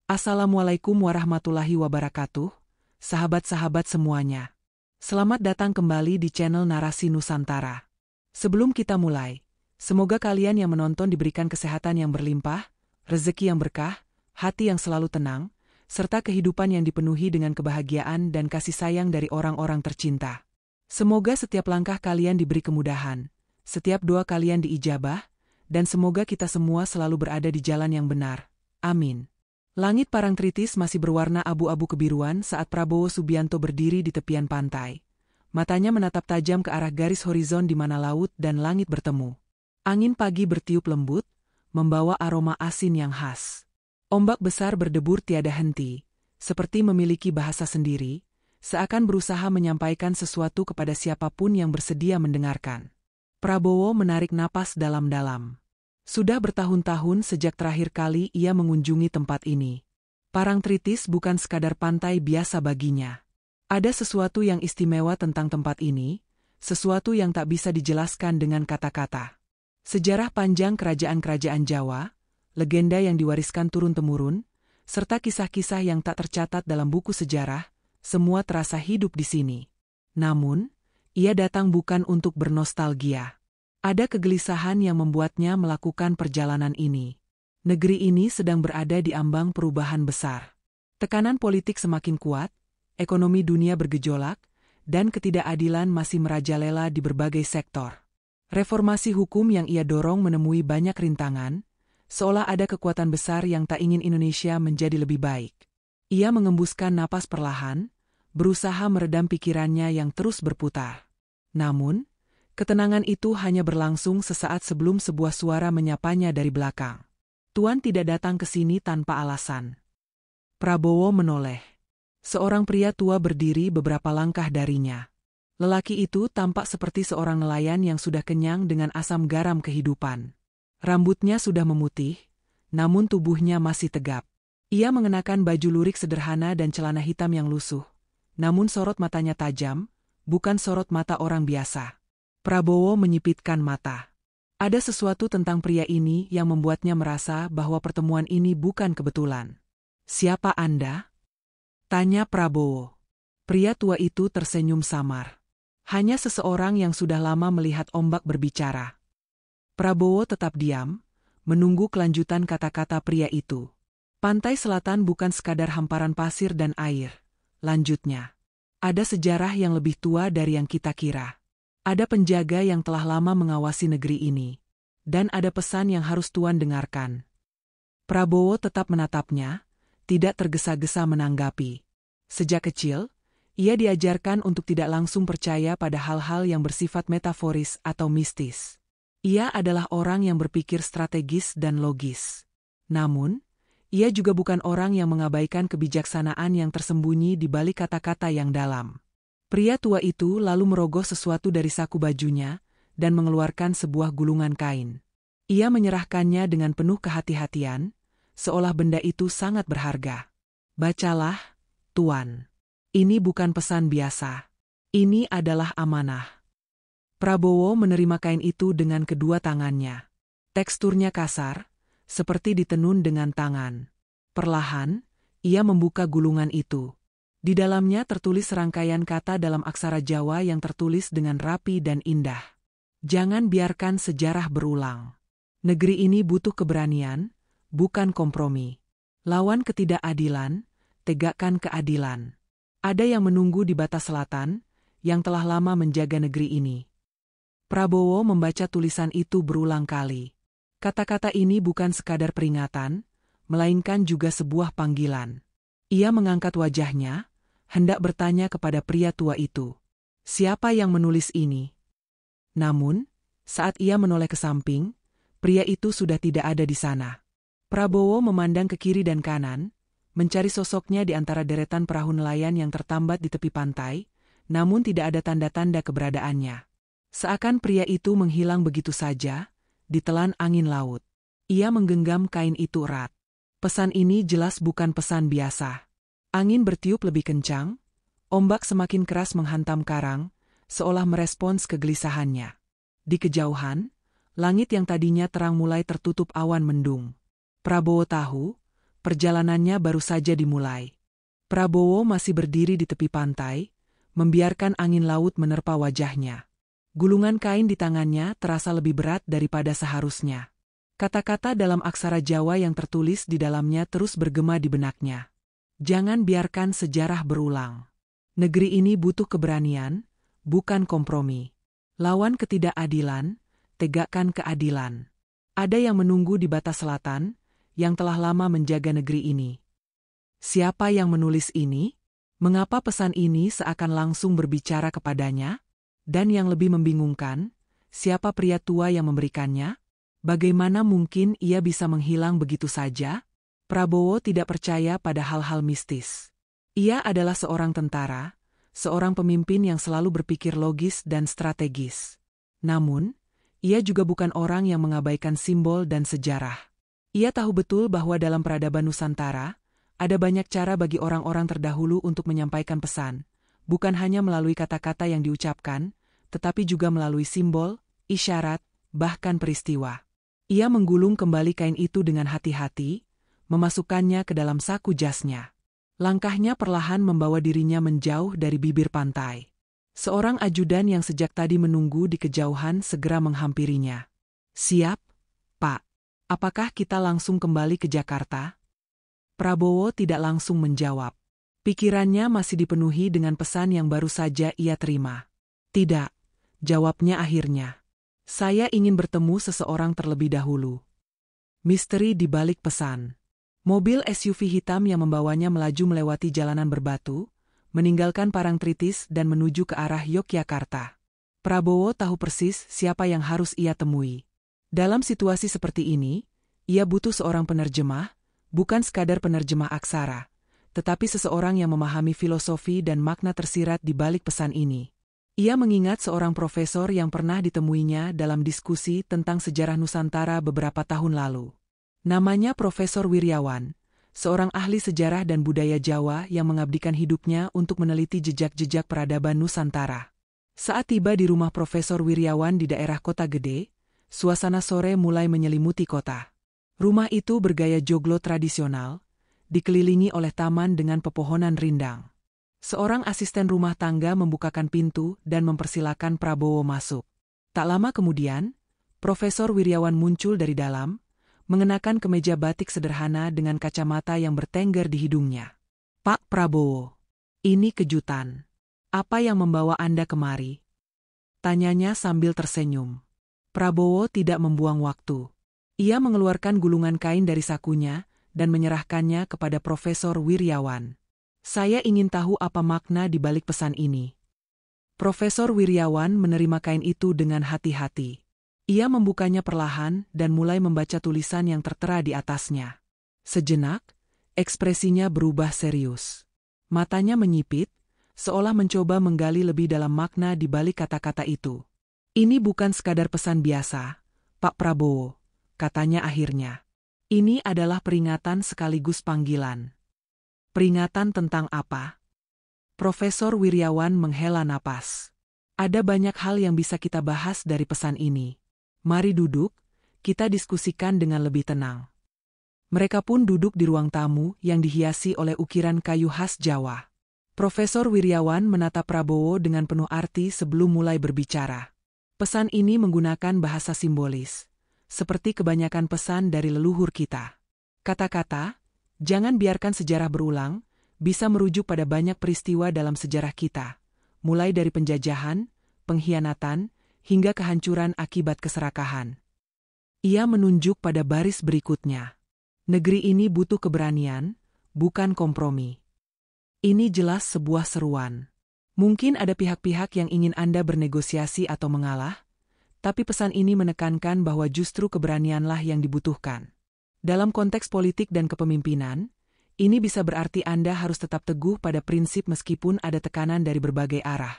Assalamualaikum warahmatullahi wabarakatuh, sahabat-sahabat semuanya. Selamat datang kembali di channel Narasi Nusantara. Sebelum kita mulai, semoga kalian yang menonton diberikan kesehatan yang berlimpah, rezeki yang berkah, hati yang selalu tenang, serta kehidupan yang dipenuhi dengan kebahagiaan dan kasih sayang dari orang-orang tercinta. Semoga setiap langkah kalian diberi kemudahan, setiap doa kalian diijabah, dan semoga kita semua selalu berada di jalan yang benar. Amin. Langit Parangtritis masih berwarna abu-abu kebiruan saat Prabowo Subianto berdiri di tepian pantai. Matanya menatap tajam ke arah garis horizon di mana laut dan langit bertemu. Angin pagi bertiup lembut, membawa aroma asin yang khas. Ombak besar berdebur tiada henti, seperti memiliki bahasa sendiri, seakan berusaha menyampaikan sesuatu kepada siapapun yang bersedia mendengarkan. Prabowo menarik napas dalam-dalam. Sudah bertahun-tahun sejak terakhir kali ia mengunjungi tempat ini. Parangtritis bukan sekadar pantai biasa baginya. Ada sesuatu yang istimewa tentang tempat ini, sesuatu yang tak bisa dijelaskan dengan kata-kata. Sejarah panjang kerajaan-kerajaan Jawa, legenda yang diwariskan turun-temurun, serta kisah-kisah yang tak tercatat dalam buku sejarah, semua terasa hidup di sini. Namun, ia datang bukan untuk bernostalgia. Ada kegelisahan yang membuatnya melakukan perjalanan ini. Negeri ini sedang berada di ambang perubahan besar. Tekanan politik semakin kuat, ekonomi dunia bergejolak, dan ketidakadilan masih merajalela di berbagai sektor. Reformasi hukum yang ia dorong menemui banyak rintangan, seolah ada kekuatan besar yang tak ingin Indonesia menjadi lebih baik. Ia mengembuskan napas perlahan, berusaha meredam pikirannya yang terus berputar. Namun, ketenangan itu hanya berlangsung sesaat sebelum sebuah suara menyapanya dari belakang. Tuan tidak datang ke sini tanpa alasan. Prabowo menoleh. Seorang pria tua berdiri beberapa langkah darinya. Lelaki itu tampak seperti seorang nelayan yang sudah kenyang dengan asam garam kehidupan. Rambutnya sudah memutih, namun tubuhnya masih tegap. Ia mengenakan baju lurik sederhana dan celana hitam yang lusuh. Namun sorot matanya tajam, bukan sorot mata orang biasa. Prabowo menyipitkan mata. Ada sesuatu tentang pria ini yang membuatnya merasa bahwa pertemuan ini bukan kebetulan. "Siapa Anda?" tanya Prabowo. Pria tua itu tersenyum samar. Hanya seseorang yang sudah lama melihat ombak berbicara. Prabowo tetap diam, menunggu kelanjutan kata-kata pria itu. "Pantai selatan bukan sekadar hamparan pasir dan air," lanjutnya. "Ada sejarah yang lebih tua dari yang kita kira. Ada penjaga yang telah lama mengawasi negeri ini. Dan ada pesan yang harus Tuan dengarkan." Prabowo tetap menatapnya, tidak tergesa-gesa menanggapi. Sejak kecil, ia diajarkan untuk tidak langsung percaya pada hal-hal yang bersifat metaforis atau mistis. Ia adalah orang yang berpikir strategis dan logis. Namun, ia juga bukan orang yang mengabaikan kebijaksanaan yang tersembunyi di balik kata-kata yang dalam. Pria tua itu lalu merogoh sesuatu dari saku bajunya dan mengeluarkan sebuah gulungan kain. Ia menyerahkannya dengan penuh kehati-hatian, seolah benda itu sangat berharga. "Bacalah, Tuan. Ini bukan pesan biasa. Ini adalah amanah." Prabowo menerima kain itu dengan kedua tangannya. Teksturnya kasar, seperti ditenun dengan tangan. Perlahan, ia membuka gulungan itu. Di dalamnya tertulis serangkaian kata dalam aksara Jawa yang tertulis dengan rapi dan indah. "Jangan biarkan sejarah berulang. Negeri ini butuh keberanian, bukan kompromi. Lawan ketidakadilan, tegakkan keadilan. Ada yang menunggu di batas selatan, yang telah lama menjaga negeri ini." Prabowo membaca tulisan itu berulang kali. Kata-kata ini bukan sekadar peringatan, melainkan juga sebuah panggilan. Ia mengangkat wajahnya, hendak bertanya kepada pria tua itu, "Siapa yang menulis ini?" Namun, saat ia menoleh ke samping, pria itu sudah tidak ada di sana. Prabowo memandang ke kiri dan kanan, mencari sosoknya di antara deretan perahu nelayan yang tertambat di tepi pantai, namun tidak ada tanda-tanda keberadaannya. Seakan pria itu menghilang begitu saja, ditelan angin laut. Ia menggenggam kain itu erat. Pesan ini jelas bukan pesan biasa. Angin bertiup lebih kencang, ombak semakin keras menghantam karang, seolah merespons kegelisahannya. Di kejauhan, langit yang tadinya terang mulai tertutup awan mendung. Prabowo tahu Perjalanannya baru saja dimulai. Prabowo masih berdiri di tepi pantai, membiarkan angin laut menerpa wajahnya. Gulungan kain di tangannya terasa lebih berat daripada seharusnya. Kata-kata dalam aksara Jawa yang tertulis di dalamnya terus bergema di benaknya. Jangan biarkan sejarah berulang. Negeri ini butuh keberanian, bukan kompromi. Lawan ketidakadilan, tegakkan keadilan. Ada yang menunggu di batas selatan, yang telah lama menjaga negeri ini. Siapa yang menulis ini? Mengapa pesan ini seakan langsung berbicara kepadanya? Dan yang lebih membingungkan, siapa pria tua yang memberikannya? Bagaimana mungkin ia bisa menghilang begitu saja? Prabowo tidak percaya pada hal-hal mistis. Ia adalah seorang tentara, seorang pemimpin yang selalu berpikir logis dan strategis. Namun, ia juga bukan orang yang mengabaikan simbol dan sejarah. Ia tahu betul bahwa dalam peradaban Nusantara, ada banyak cara bagi orang-orang terdahulu untuk menyampaikan pesan, bukan hanya melalui kata-kata yang diucapkan, tetapi juga melalui simbol, isyarat, bahkan peristiwa. Ia menggulung kembali kain itu dengan hati-hati, memasukkannya ke dalam saku jasnya. Langkahnya perlahan membawa dirinya menjauh dari bibir pantai. Seorang ajudan yang sejak tadi menunggu di kejauhan segera menghampirinya. "Siap, Pak. Apakah kita langsung kembali ke Jakarta?" Prabowo tidak langsung menjawab. Pikirannya masih dipenuhi dengan pesan yang baru saja ia terima. "Tidak," jawabnya akhirnya. "Saya ingin bertemu seseorang terlebih dahulu." Misteri di balik pesan. Mobil SUV hitam yang membawanya melaju melewati jalanan berbatu, meninggalkan Parangtritis dan menuju ke arah Yogyakarta. Prabowo tahu persis siapa yang harus ia temui. Dalam situasi seperti ini, ia butuh seorang penerjemah, bukan sekadar penerjemah aksara, tetapi seseorang yang memahami filosofi dan makna tersirat di balik pesan ini. Ia mengingat seorang profesor yang pernah ditemuinya dalam diskusi tentang sejarah Nusantara beberapa tahun lalu. Namanya Profesor Wiryawan, seorang ahli sejarah dan budaya Jawa yang mengabdikan hidupnya untuk meneliti jejak-jejak peradaban Nusantara. Saat tiba di rumah Profesor Wiryawan di daerah Kota Gede, suasana sore mulai menyelimuti kota. Rumah itu bergaya joglo tradisional, dikelilingi oleh taman dengan pepohonan rindang. Seorang asisten rumah tangga membukakan pintu dan mempersilakan Prabowo masuk. Tak lama kemudian, Profesor Wiryawan muncul dari dalam, mengenakan kemeja batik sederhana dengan kacamata yang bertengger di hidungnya. "Pak Prabowo, ini kejutan. Apa yang membawa Anda kemari?" tanyanya sambil tersenyum. Prabowo tidak membuang waktu. Ia mengeluarkan gulungan kain dari sakunya dan menyerahkannya kepada Profesor Wiryawan. "Saya ingin tahu apa makna di balik pesan ini." Profesor Wiryawan menerima kain itu dengan hati-hati. Ia membukanya perlahan dan mulai membaca tulisan yang tertera di atasnya. Sejenak, ekspresinya berubah serius. Matanya menyipit, seolah mencoba menggali lebih dalam makna di balik kata-kata itu. "Ini bukan sekadar pesan biasa, Pak Prabowo," katanya akhirnya. "Ini adalah peringatan sekaligus panggilan." "Peringatan tentang apa?" Profesor Wiryawan menghela napas. "Ada banyak hal yang bisa kita bahas dari pesan ini. Mari duduk, kita diskusikan dengan lebih tenang." Mereka pun duduk di ruang tamu yang dihiasi oleh ukiran kayu khas Jawa. Profesor Wiryawan menatap Prabowo dengan penuh arti sebelum mulai berbicara. Pesan ini menggunakan bahasa simbolis, seperti kebanyakan pesan dari leluhur kita. Kata-kata, "Jangan biarkan sejarah berulang," bisa merujuk pada banyak peristiwa dalam sejarah kita, mulai dari penjajahan, pengkhianatan, hingga kehancuran akibat keserakahan. Ia menunjuk pada baris berikutnya. "Negeri ini butuh keberanian, bukan kompromi." Ini jelas sebuah seruan. Mungkin ada pihak-pihak yang ingin Anda bernegosiasi atau mengalah, tapi pesan ini menekankan bahwa justru keberanianlah yang dibutuhkan. Dalam konteks politik dan kepemimpinan, ini bisa berarti Anda harus tetap teguh pada prinsip meskipun ada tekanan dari berbagai arah.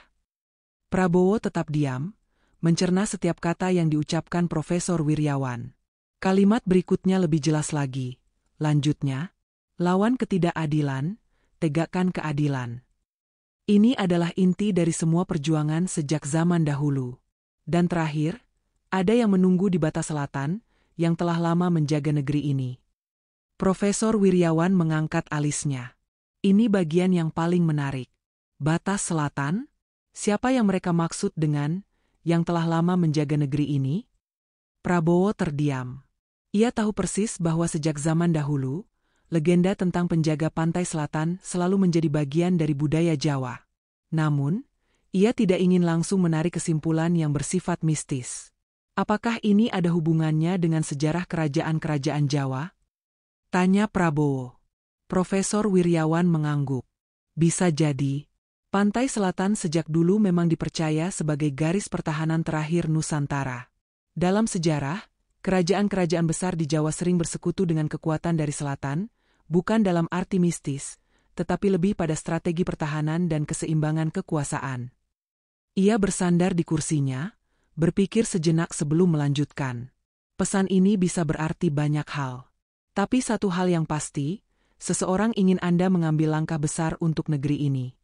Prabowo tetap diam, mencerna setiap kata yang diucapkan Profesor Wiryawan. Kalimat berikutnya lebih jelas lagi. Lanjutnya, "Lawan ketidakadilan, tegakkan keadilan." Ini adalah inti dari semua perjuangan sejak zaman dahulu. Dan terakhir, ada yang menunggu di batas selatan, yang telah lama menjaga negeri ini. Profesor Wiryawan mengangkat alisnya. Ini bagian yang paling menarik. Batas selatan? Siapa yang mereka maksud dengan yang telah lama menjaga negeri ini? Prabowo terdiam. Ia tahu persis bahwa sejak zaman dahulu, legenda tentang penjaga pantai selatan selalu menjadi bagian dari budaya Jawa. Namun, ia tidak ingin langsung menarik kesimpulan yang bersifat mistis. Apakah ini ada hubungannya dengan sejarah kerajaan-kerajaan Jawa? Tanya Prabowo. Profesor Wiryawan mengangguk. Bisa jadi. Pantai selatan sejak dulu memang dipercaya sebagai garis pertahanan terakhir Nusantara. Dalam sejarah, kerajaan-kerajaan besar di Jawa sering bersekutu dengan kekuatan dari selatan, bukan dalam arti mistis, tetapi lebih pada strategi pertahanan dan keseimbangan kekuasaan. Ia bersandar di kursinya, berpikir sejenak sebelum melanjutkan. Pesan ini bisa berarti banyak hal. Tapi satu hal yang pasti, seseorang ingin Anda mengambil langkah besar untuk negeri ini.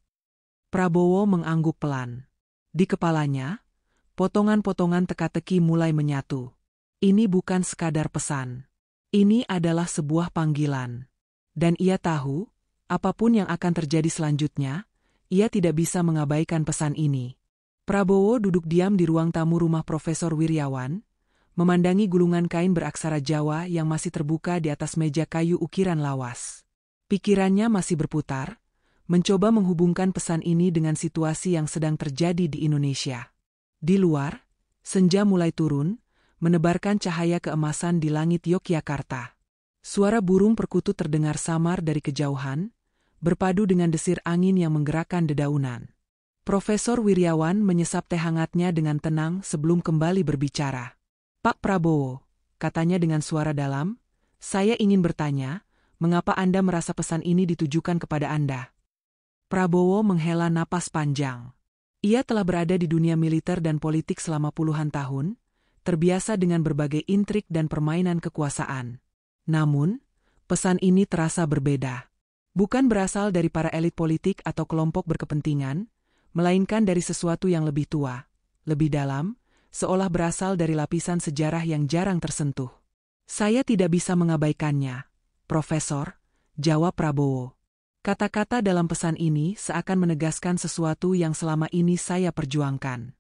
Prabowo mengangguk pelan. Di kepalanya, potongan-potongan teka-teki mulai menyatu. Ini bukan sekadar pesan. Ini adalah sebuah panggilan. Dan ia tahu, apapun yang akan terjadi selanjutnya, ia tidak bisa mengabaikan pesan ini. Prabowo duduk diam di ruang tamu rumah Profesor Wiryawan, memandangi gulungan kain beraksara Jawa yang masih terbuka di atas meja kayu ukiran lawas. Pikirannya masih berputar, mencoba menghubungkan pesan ini dengan situasi yang sedang terjadi di Indonesia. Di luar, senja mulai turun, menebarkan cahaya keemasan di langit Yogyakarta. Suara burung perkutut terdengar samar dari kejauhan, berpadu dengan desir angin yang menggerakkan dedaunan. Profesor Wiryawan menyesap teh hangatnya dengan tenang sebelum kembali berbicara. Pak Prabowo, katanya dengan suara dalam, saya ingin bertanya, mengapa Anda merasa pesan ini ditujukan kepada Anda? Prabowo menghela napas panjang. Ia telah berada di dunia militer dan politik selama puluhan tahun, terbiasa dengan berbagai intrik dan permainan kekuasaan. Namun, pesan ini terasa berbeda. Bukan berasal dari para elit politik atau kelompok berkepentingan, melainkan dari sesuatu yang lebih tua, lebih dalam, seolah berasal dari lapisan sejarah yang jarang tersentuh. Saya tidak bisa mengabaikannya, Profesor, jawab Prabowo. Kata-kata dalam pesan ini seakan menegaskan sesuatu yang selama ini saya perjuangkan.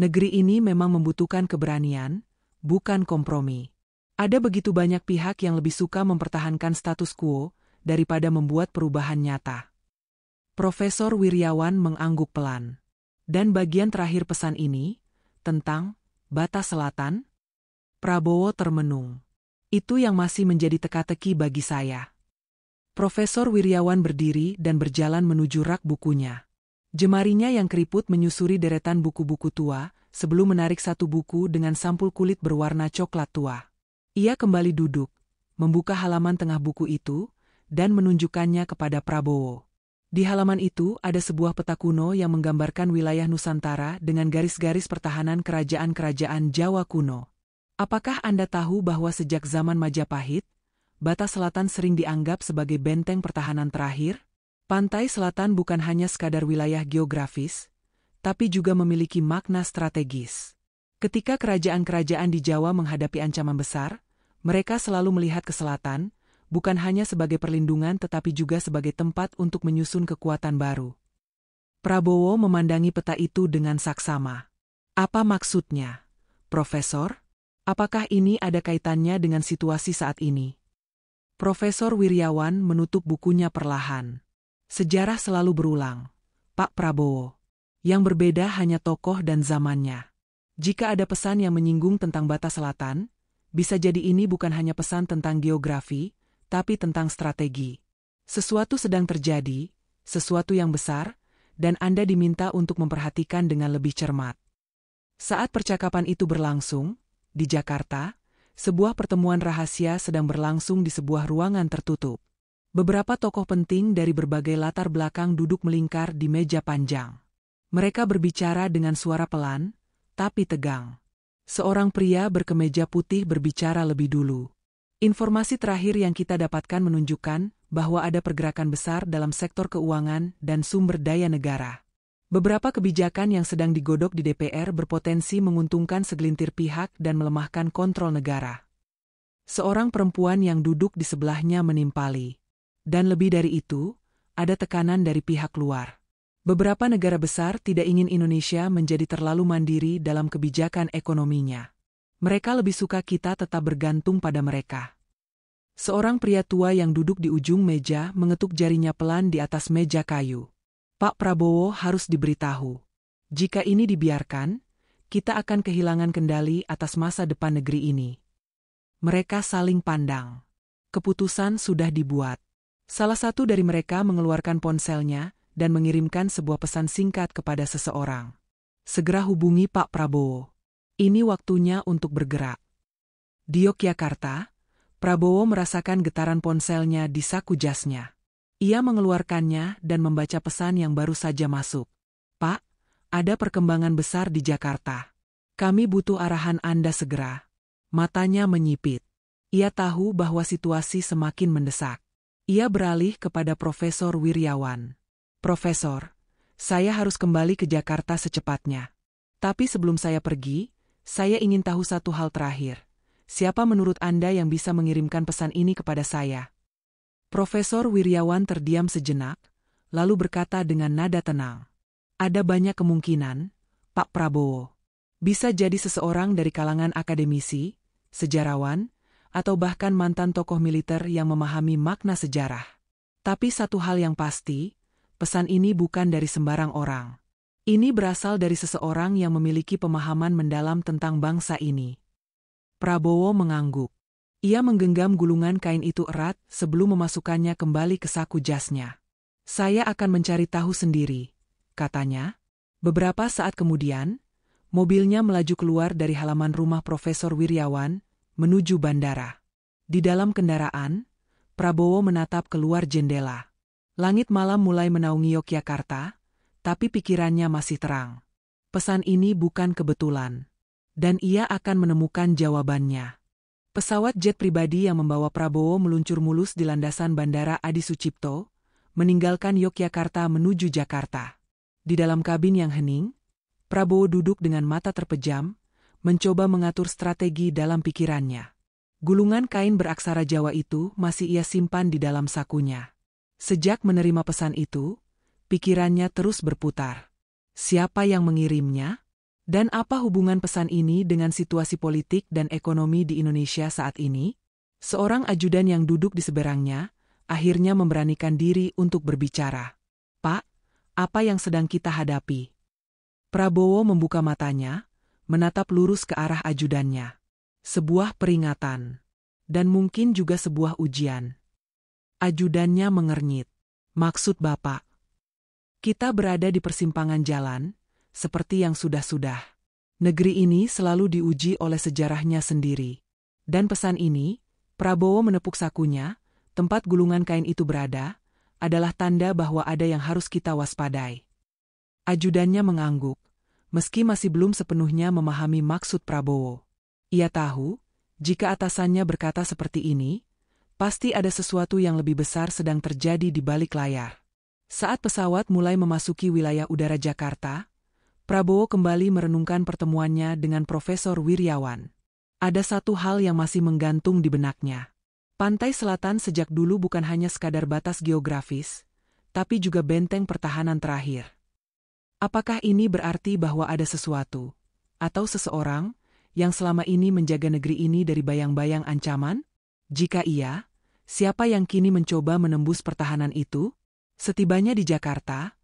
Negeri ini memang membutuhkan keberanian, bukan kompromi. Ada begitu banyak pihak yang lebih suka mempertahankan status quo daripada membuat perubahan nyata. Profesor Wiryawan mengangguk pelan. Dan bagian terakhir pesan ini, tentang batas selatan? Prabowo termenung. Itu yang masih menjadi teka-teki bagi saya. Profesor Wiryawan berdiri dan berjalan menuju rak bukunya. Jemarinya yang keriput menyusuri deretan buku-buku tua, sebelum menarik satu buku dengan sampul kulit berwarna coklat tua. Ia kembali duduk, membuka halaman tengah buku itu, dan menunjukkannya kepada Prabowo. Di halaman itu ada sebuah peta kuno yang menggambarkan wilayah Nusantara dengan garis-garis pertahanan kerajaan-kerajaan Jawa kuno. Apakah Anda tahu bahwa sejak zaman Majapahit, batas selatan sering dianggap sebagai benteng pertahanan terakhir? Pantai selatan bukan hanya sekadar wilayah geografis, tapi juga memiliki makna strategis. Ketika kerajaan-kerajaan di Jawa menghadapi ancaman besar, mereka selalu melihat ke selatan, bukan hanya sebagai perlindungan tetapi juga sebagai tempat untuk menyusun kekuatan baru. Prabowo memandangi peta itu dengan saksama. Apa maksudnya, Profesor? Apakah ini ada kaitannya dengan situasi saat ini? Profesor Wiryawan menutup bukunya perlahan. Sejarah selalu berulang, Pak Prabowo. Yang berbeda hanya tokoh dan zamannya. Jika ada pesan yang menyinggung tentang batas selatan, bisa jadi ini bukan hanya pesan tentang geografi, tapi tentang strategi. Sesuatu sedang terjadi, sesuatu yang besar, dan Anda diminta untuk memperhatikan dengan lebih cermat. Saat percakapan itu berlangsung, di Jakarta, sebuah pertemuan rahasia sedang berlangsung di sebuah ruangan tertutup. Beberapa tokoh penting dari berbagai latar belakang duduk melingkar di meja panjang. Mereka berbicara dengan suara pelan, tapi tegang. Seorang pria berkemeja putih berbicara lebih dulu. Informasi terakhir yang kita dapatkan menunjukkan bahwa ada pergerakan besar dalam sektor keuangan dan sumber daya negara. Beberapa kebijakan yang sedang digodok di DPR berpotensi menguntungkan segelintir pihak dan melemahkan kontrol negara. Seorang perempuan yang duduk di sebelahnya menimpali. Dan lebih dari itu, ada tekanan dari pihak luar. Beberapa negara besar tidak ingin Indonesia menjadi terlalu mandiri dalam kebijakan ekonominya. Mereka lebih suka kita tetap bergantung pada mereka. Seorang pria tua yang duduk di ujung meja mengetuk jarinya pelan di atas meja kayu. Pak Prabowo harus diberitahu. Jika ini dibiarkan, kita akan kehilangan kendali atas masa depan negeri ini. Mereka saling pandang. Keputusan sudah dibuat. Salah satu dari mereka mengeluarkan ponselnya dan mengirimkan sebuah pesan singkat kepada seseorang. Segera hubungi Pak Prabowo. Ini waktunya untuk bergerak. Di Yogyakarta, Prabowo merasakan getaran ponselnya di saku jasnya. Ia mengeluarkannya dan membaca pesan yang baru saja masuk. Pak, ada perkembangan besar di Jakarta. Kami butuh arahan Anda segera. Matanya menyipit. Ia tahu bahwa situasi semakin mendesak. Ia beralih kepada Profesor Wiryawan. Profesor, saya harus kembali ke Jakarta secepatnya. Tapi sebelum saya pergi, saya ingin tahu satu hal terakhir. Siapa menurut Anda yang bisa mengirimkan pesan ini kepada saya? Profesor Wiryawan terdiam sejenak, lalu berkata dengan nada tenang. Ada banyak kemungkinan, Pak Prabowo. Bisa jadi seseorang dari kalangan akademisi, sejarawan, atau bahkan mantan tokoh militer yang memahami makna sejarah. Tapi satu hal yang pasti, pesan ini bukan dari sembarang orang. Ini berasal dari seseorang yang memiliki pemahaman mendalam tentang bangsa ini. Prabowo mengangguk. Ia menggenggam gulungan kain itu erat sebelum memasukkannya kembali ke saku jasnya. Saya akan mencari tahu sendiri, katanya. Beberapa saat kemudian, mobilnya melaju keluar dari halaman rumah Profesor Wiryawan, menuju bandara. Di dalam kendaraan, Prabowo menatap keluar jendela. Langit malam mulai menaungi Yogyakarta, tapi pikirannya masih terang. Pesan ini bukan kebetulan. Dan ia akan menemukan jawabannya. Pesawat jet pribadi yang membawa Prabowo meluncur mulus di landasan Bandara Adi Sucipto, meninggalkan Yogyakarta menuju Jakarta. Di dalam kabin yang hening, Prabowo duduk dengan mata terpejam, mencoba mengatur strategi dalam pikirannya. Gulungan kain beraksara Jawa itu masih ia simpan di dalam sakunya. Sejak menerima pesan itu, pikirannya terus berputar. Siapa yang mengirimnya? Dan apa hubungan pesan ini dengan situasi politik dan ekonomi di Indonesia saat ini? Seorang ajudan yang duduk di seberangnya, akhirnya memberanikan diri untuk berbicara. Pak, apa yang sedang kita hadapi? Prabowo membuka matanya, menatap lurus ke arah ajudannya. Sebuah peringatan. Dan mungkin juga sebuah ujian. Ajudannya mengernyit. Maksud Bapak? Kita berada di persimpangan jalan, seperti yang sudah-sudah. Negeri ini selalu diuji oleh sejarahnya sendiri. Dan pesan ini, Prabowo menepuk sakunya, tempat gulungan kain itu berada, adalah tanda bahwa ada yang harus kita waspadai. Ajudannya mengangguk, meski masih belum sepenuhnya memahami maksud Prabowo. Ia tahu, jika atasannya berkata seperti ini, pasti ada sesuatu yang lebih besar sedang terjadi di balik layar. Saat pesawat mulai memasuki wilayah udara Jakarta, Prabowo kembali merenungkan pertemuannya dengan Profesor Wiryawan. Ada satu hal yang masih menggantung di benaknya. Pantai Selatan sejak dulu bukan hanya sekadar batas geografis, tapi juga benteng pertahanan terakhir. Apakah ini berarti bahwa ada sesuatu, atau seseorang, yang selama ini menjaga negeri ini dari bayang-bayang ancaman? Jika iya, siapa yang kini mencoba menembus pertahanan itu? Setibanya di Jakarta,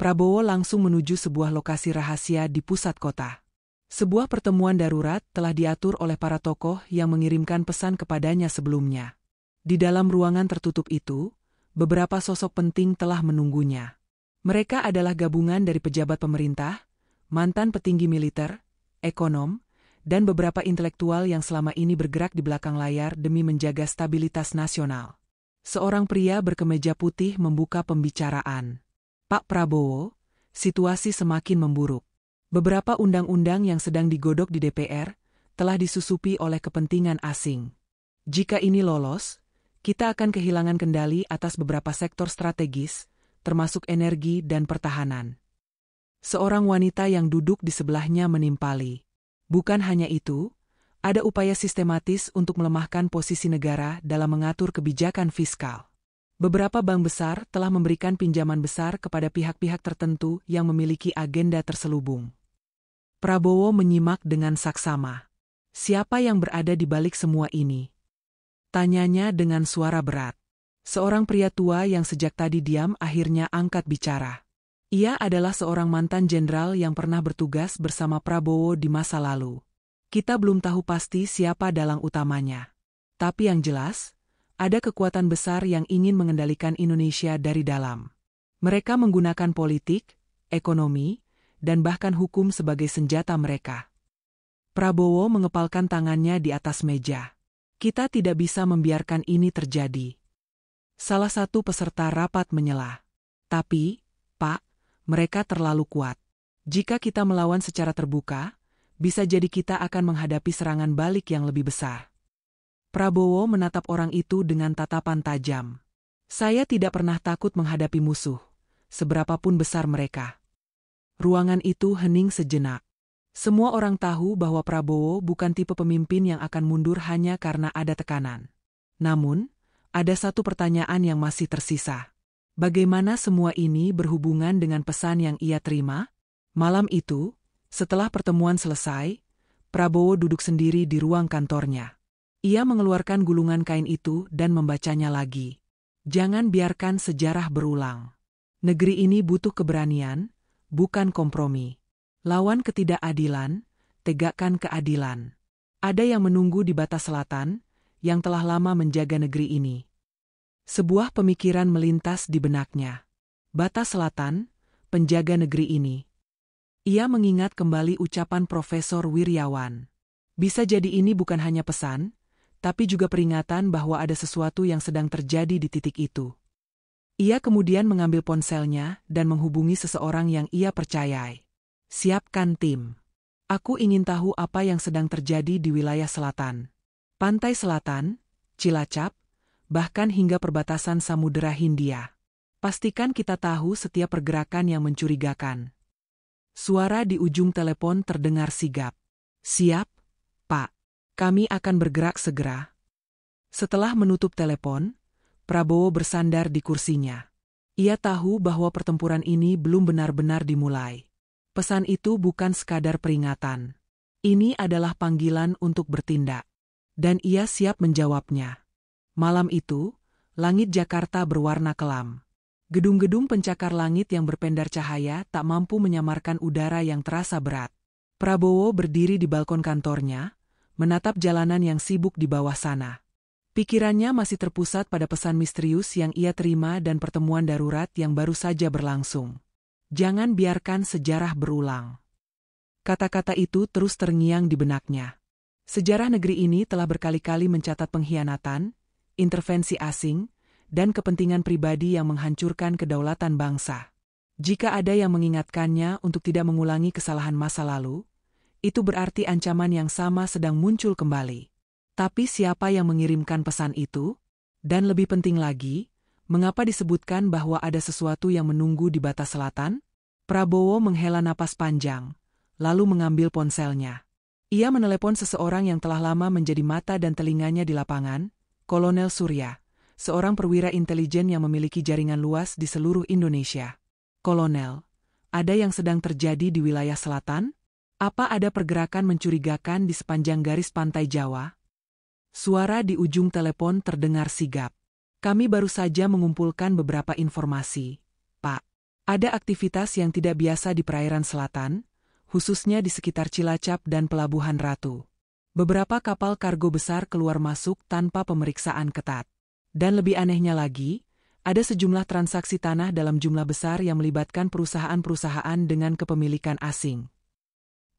Prabowo langsung menuju sebuah lokasi rahasia di pusat kota. Sebuah pertemuan darurat telah diatur oleh para tokoh yang mengirimkan pesan kepadanya sebelumnya. Di dalam ruangan tertutup itu, beberapa sosok penting telah menunggunya. Mereka adalah gabungan dari pejabat pemerintah, mantan petinggi militer, ekonom, dan beberapa intelektual yang selama ini bergerak di belakang layar demi menjaga stabilitas nasional. Seorang pria berkemeja putih membuka pembicaraan. Pak Prabowo, situasi semakin memburuk. Beberapa undang-undang yang sedang digodok di DPR telah disusupi oleh kepentingan asing. Jika ini lolos, kita akan kehilangan kendali atas beberapa sektor strategis, termasuk energi dan pertahanan. Seorang wanita yang duduk di sebelahnya menimpali. Bukan hanya itu, Ada upaya sistematis untuk melemahkan posisi negara dalam mengatur kebijakan fiskal. Beberapa bank besar telah memberikan pinjaman besar kepada pihak-pihak tertentu yang memiliki agenda terselubung. Prabowo menyimak dengan saksama. Siapa yang berada di balik semua ini? Tanyanya dengan suara berat. Seorang pria tua yang sejak tadi diam akhirnya angkat bicara. Ia adalah seorang mantan jenderal yang pernah bertugas bersama Prabowo di masa lalu. Kita belum tahu pasti siapa dalang utamanya. Tapi yang jelas, ada kekuatan besar yang ingin mengendalikan Indonesia dari dalam. Mereka menggunakan politik, ekonomi, dan bahkan hukum sebagai senjata mereka. Prabowo mengepalkan tangannya di atas meja. Kita tidak bisa membiarkan ini terjadi. Salah satu peserta rapat menyela. Tapi, Pak, mereka terlalu kuat. Jika kita melawan secara terbuka, bisa jadi kita akan menghadapi serangan balik yang lebih besar. Prabowo menatap orang itu dengan tatapan tajam. Saya tidak pernah takut menghadapi musuh, seberapapun besar mereka. Ruangan itu hening sejenak. Semua orang tahu bahwa Prabowo bukan tipe pemimpin yang akan mundur hanya karena ada tekanan. Namun, ada satu pertanyaan yang masih tersisa. Bagaimana semua ini berhubungan dengan pesan yang ia terima? Malam itu, setelah pertemuan selesai, Prabowo duduk sendiri di ruang kantornya. Ia mengeluarkan gulungan kain itu dan membacanya lagi. Jangan biarkan sejarah berulang. Negeri ini butuh keberanian, bukan kompromi. Lawan ketidakadilan, tegakkan keadilan. Ada yang menunggu di batas selatan, yang telah lama menjaga negeri ini. Sebuah pemikiran melintas di benaknya. Batas selatan, penjaga negeri ini. Ia mengingat kembali ucapan Profesor Wiryawan. Bisa jadi ini bukan hanya pesan, tapi juga peringatan bahwa ada sesuatu yang sedang terjadi di titik itu. Ia kemudian mengambil ponselnya dan menghubungi seseorang yang ia percayai. Siapkan tim. Aku ingin tahu apa yang sedang terjadi di wilayah selatan. Pantai Selatan, Cilacap, bahkan hingga perbatasan Samudera Hindia. Pastikan kita tahu setiap pergerakan yang mencurigakan. Suara di ujung telepon terdengar sigap. Siap, Pak. Kami akan bergerak segera. Setelah menutup telepon, Prabowo bersandar di kursinya. Ia tahu bahwa pertempuran ini belum benar-benar dimulai. Pesan itu bukan sekadar peringatan. Ini adalah panggilan untuk bertindak. Dan ia siap menjawabnya. Malam itu, langit Jakarta berwarna kelam. Gedung-gedung pencakar langit yang berpendar cahaya tak mampu menyamarkan udara yang terasa berat. Prabowo berdiri di balkon kantornya, menatap jalanan yang sibuk di bawah sana. Pikirannya masih terpusat pada pesan misterius yang ia terima dan pertemuan darurat yang baru saja berlangsung. Jangan biarkan sejarah berulang. Kata-kata itu terus terngiang di benaknya. Sejarah negeri ini telah berkali-kali mencatat pengkhianatan, intervensi asing, dan kepentingan pribadi yang menghancurkan kedaulatan bangsa. Jika ada yang mengingatkannya untuk tidak mengulangi kesalahan masa lalu, itu berarti ancaman yang sama sedang muncul kembali. Tapi siapa yang mengirimkan pesan itu? Dan lebih penting lagi, mengapa disebutkan bahwa ada sesuatu yang menunggu di batas selatan? Prabowo menghela napas panjang, lalu mengambil ponselnya. Ia menelepon seseorang yang telah lama menjadi mata dan telinganya di lapangan, Kolonel Surya, seorang perwira intelijen yang memiliki jaringan luas di seluruh Indonesia. Kolonel, ada yang sedang terjadi di wilayah selatan? Apa ada pergerakan mencurigakan di sepanjang garis pantai Jawa? Suara di ujung telepon terdengar sigap. Kami baru saja mengumpulkan beberapa informasi, Pak. Ada aktivitas yang tidak biasa di perairan selatan, khususnya di sekitar Cilacap dan Pelabuhan Ratu. Beberapa kapal kargo besar keluar masuk tanpa pemeriksaan ketat. Dan lebih anehnya lagi, ada sejumlah transaksi tanah dalam jumlah besar yang melibatkan perusahaan-perusahaan dengan kepemilikan asing.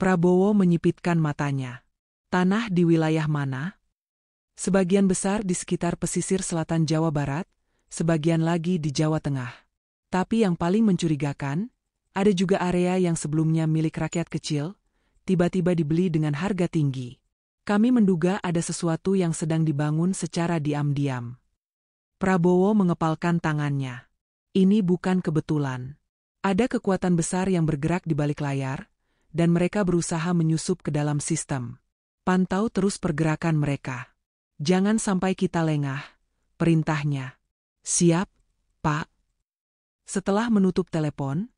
Prabowo menyipitkan matanya. Tanah di wilayah mana? Sebagian besar di sekitar pesisir selatan Jawa Barat, sebagian lagi di Jawa Tengah. Tapi yang paling mencurigakan, ada juga area yang sebelumnya milik rakyat kecil, tiba-tiba dibeli dengan harga tinggi. Kami menduga ada sesuatu yang sedang dibangun secara diam-diam. Prabowo mengepalkan tangannya. Ini bukan kebetulan. Ada kekuatan besar yang bergerak di balik layar, dan mereka berusaha menyusup ke dalam sistem. Pantau terus pergerakan mereka. Jangan sampai kita lengah, perintahnya. Siap, Pak. Setelah menutup telepon,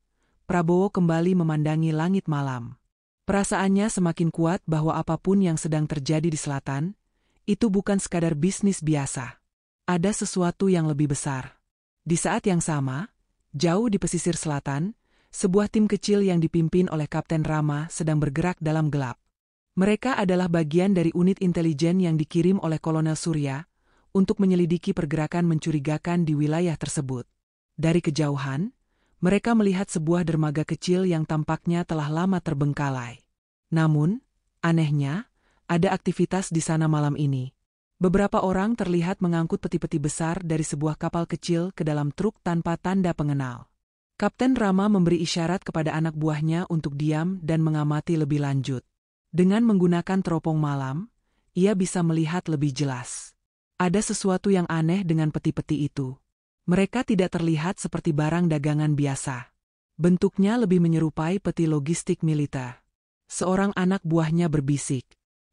Prabowo kembali memandangi langit malam. Perasaannya semakin kuat bahwa apapun yang sedang terjadi di selatan, itu bukan sekadar bisnis biasa. Ada sesuatu yang lebih besar. Di saat yang sama, jauh di pesisir selatan, sebuah tim kecil yang dipimpin oleh Kapten Rama sedang bergerak dalam gelap. Mereka adalah bagian dari unit intelijen yang dikirim oleh Kolonel Surya untuk menyelidiki pergerakan mencurigakan di wilayah tersebut. Dari kejauhan, mereka melihat sebuah dermaga kecil yang tampaknya telah lama terbengkalai. Namun, anehnya, ada aktivitas di sana malam ini. Beberapa orang terlihat mengangkut peti-peti besar dari sebuah kapal kecil ke dalam truk tanpa tanda pengenal. Kapten Rama memberi isyarat kepada anak buahnya untuk diam dan mengamati lebih lanjut. Dengan menggunakan teropong malam, ia bisa melihat lebih jelas. Ada sesuatu yang aneh dengan peti-peti itu. Mereka tidak terlihat seperti barang dagangan biasa. Bentuknya lebih menyerupai peti logistik militer. Seorang anak buahnya berbisik,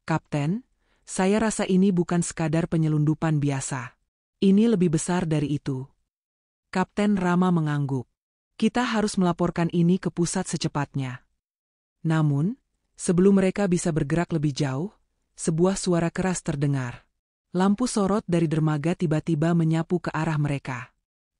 "Kapten, saya rasa ini bukan sekadar penyelundupan biasa. Ini lebih besar dari itu." Kapten Rama mengangguk. "Kita harus melaporkan ini ke pusat secepatnya." Namun, sebelum mereka bisa bergerak lebih jauh, sebuah suara keras terdengar. Lampu sorot dari dermaga tiba-tiba menyapu ke arah mereka.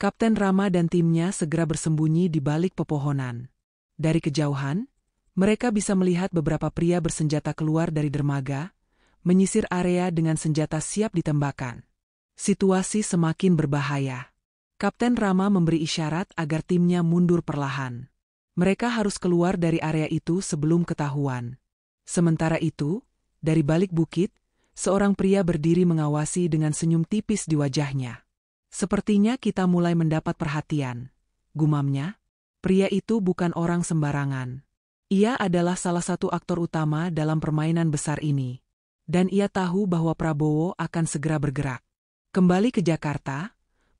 Kapten Rama dan timnya segera bersembunyi di balik pepohonan. Dari kejauhan, mereka bisa melihat beberapa pria bersenjata keluar dari dermaga, menyisir area dengan senjata siap ditembakkan. Situasi semakin berbahaya. Kapten Rama memberi isyarat agar timnya mundur perlahan. Mereka harus keluar dari area itu sebelum ketahuan. Sementara itu, dari balik bukit, seorang pria berdiri mengawasi dengan senyum tipis di wajahnya. "Sepertinya kita mulai mendapat perhatian," gumamnya. Pria itu bukan orang sembarangan. Ia adalah salah satu aktor utama dalam permainan besar ini. Dan ia tahu bahwa Prabowo akan segera bergerak. Kembali ke Jakarta,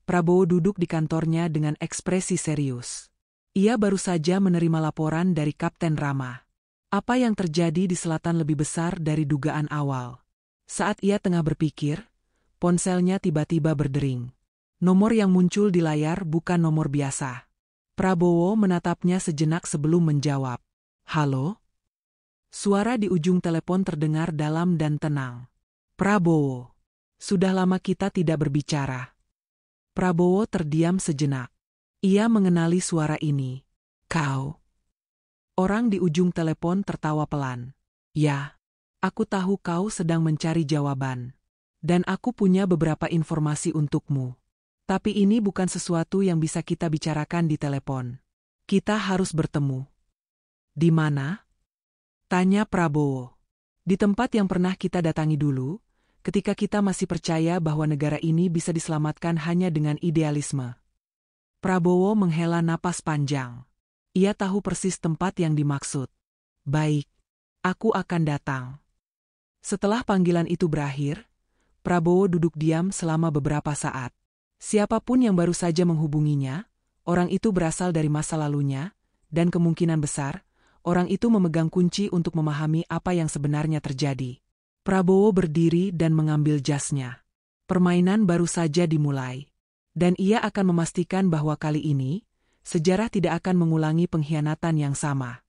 Prabowo duduk di kantornya dengan ekspresi serius. Ia baru saja menerima laporan dari Kapten Rama. Apa yang terjadi di selatan lebih besar dari dugaan awal. Saat ia tengah berpikir, ponselnya tiba-tiba berdering. Nomor yang muncul di layar bukan nomor biasa. Prabowo menatapnya sejenak sebelum menjawab. "Halo?" Suara di ujung telepon terdengar dalam dan tenang. "Prabowo, sudah lama kita tidak berbicara." Prabowo terdiam sejenak. Ia mengenali suara ini. "Kau?" Orang di ujung telepon tertawa pelan. "Ya, aku tahu kau sedang mencari jawaban. Dan aku punya beberapa informasi untukmu. Tapi ini bukan sesuatu yang bisa kita bicarakan di telepon. Kita harus bertemu." "Di mana?" tanya Prabowo. "Di tempat yang pernah kita datangi dulu, ketika kita masih percaya bahwa negara ini bisa diselamatkan hanya dengan idealisme." Prabowo menghela napas panjang. Ia tahu persis tempat yang dimaksud. "Baik, aku akan datang." Setelah panggilan itu berakhir, Prabowo duduk diam selama beberapa saat. Siapapun yang baru saja menghubunginya, orang itu berasal dari masa lalunya, dan kemungkinan besar, orang itu memegang kunci untuk memahami apa yang sebenarnya terjadi. Prabowo berdiri dan mengambil jasnya. Permainan baru saja dimulai. Dan ia akan memastikan bahwa kali ini, sejarah tidak akan mengulangi pengkhianatan yang sama.